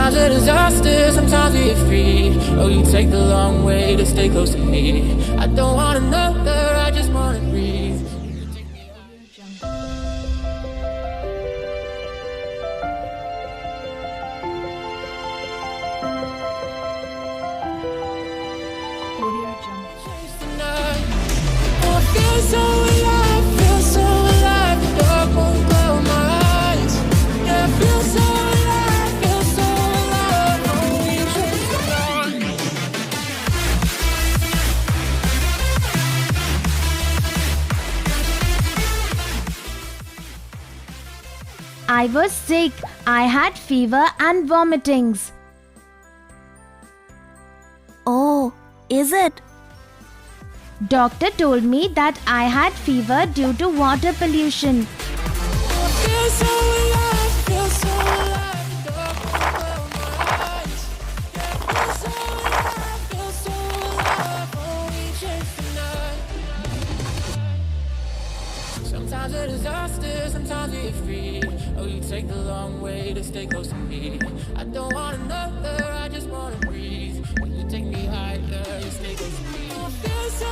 Sometimes a disaster, sometimes we get free. Oh, you take the long way to stay close to me. I don't want another, I just wanna breathe. Feel so alive, feel so alive. The dark won't cloud my eyes. Yeah, feel so alive, feel so alive. Oh, we chase the night. I was sick. I had fever and vomitings. Oh, is it? Doctor told me that I had fever due to water pollution. Feel so alive, feel so alive. The dark won't cloud my eyes. Yeah, feel so alive, feel so alive. Oh, we chase the night. Sometimes a disaster, sometimes we get free. Oh, you take the long way to stay close to me. I don't want another, I just wanna breathe. When you take me higher, you stay close to me. I feel so